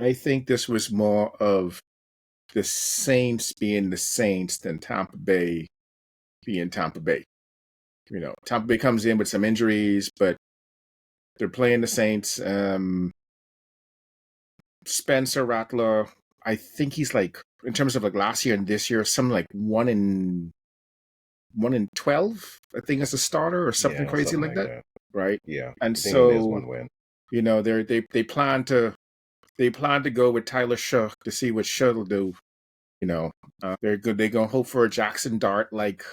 I think this was more of the Saints being the Saints than Tampa Bay being Tampa Bay. Tampa Bay comes in with some injuries, but they're playing the Saints. Spencer Rattler, I think he's like, in terms of like last year and this year, something like 1-in 12, I think, as a starter or something Yeah, crazy something like like that, that. right? Yeah, And I think only has so, one win. they plan to go with Tyler Shough to see what Shough will do. They're good. They're gonna hope for a Jackson Dart like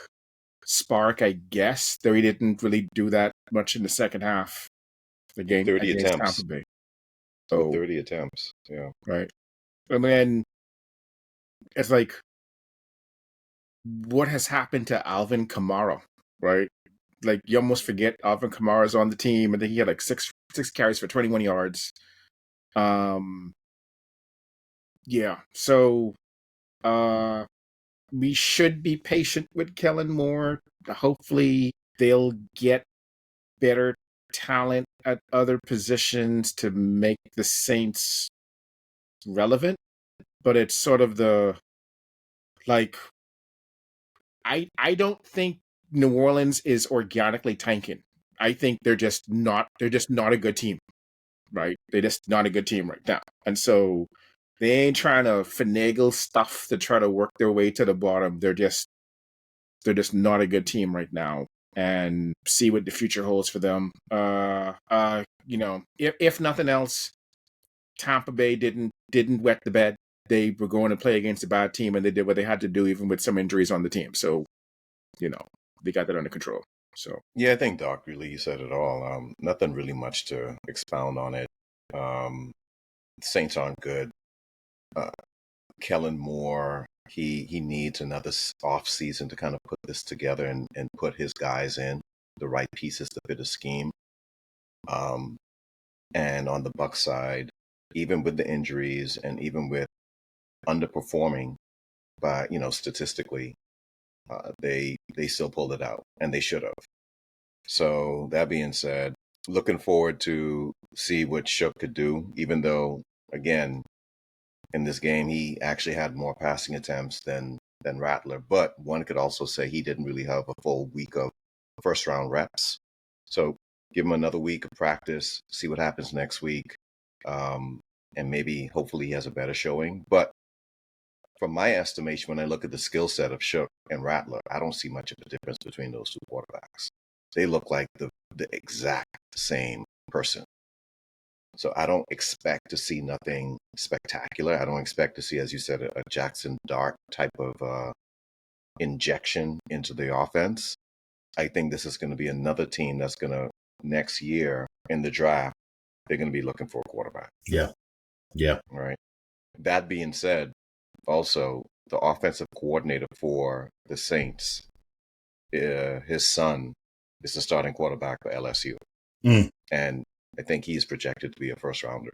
spark, I guess. Though he didn't really do that much in the second half Yeah, against 30 against Tampa attempts. Bay. So So 30 attempts. Yeah. right, and then it's like, what has happened to Alvin Kamara, right? Like, you almost forget Alvin Kamara's on the team. I think he had like six carries for 21 yards. Um, yeah. So, uh, we should be patient with Kellen Moore. Hopefully, they'll get better talent at other positions to make the Saints relevant. But it's sort of the, like, I don't think New Orleans is organically tanking. I think they're just not a good team, right? They're just not a good team right now. And so they ain't trying to finagle stuff to try to work their way to the bottom. They're just not a good team right now. And see what the future holds for them. If nothing else, Tampa Bay didn't wet the bed. They were going to play against a bad team, and they did what they had to do, even with some injuries on the team. So, you know, they got that under control. So, Yeah, I think Doc really said it all. Nothing really much to expound on it. Saints aren't good. Uh, Kellen Moore, he needs another off season to kind of put this together and put his guys in the right pieces to fit a scheme. Um, and on the Buck side, even with the injuries and even with underperforming by statistically, they still pulled it out, and they should have. So that being said, looking forward to see what Shook could do. Even though, again, in this game he actually had more passing attempts than Rattler, but one could also say he didn't really have a full week of first round reps. So give him another week of practice, see what happens next week, um, and maybe hopefully he has a better showing. But from my estimation, when I look at the skill set of Shook and Rattler, I don't see much of a difference between those two quarterbacks. They look like the exact same person. So I don't expect to see nothing spectacular. I don't expect to see, as you said, a Jackson Dart type of injection into the offense. I think this is going to be another team that's going to, next year in the draft, they're going to be looking for a quarterback. Yeah. Yeah. All right. That being said, also, the offensive coordinator for the Saints, his son is the starting quarterback for LSU. Mm. And I think he's projected to be a first rounder.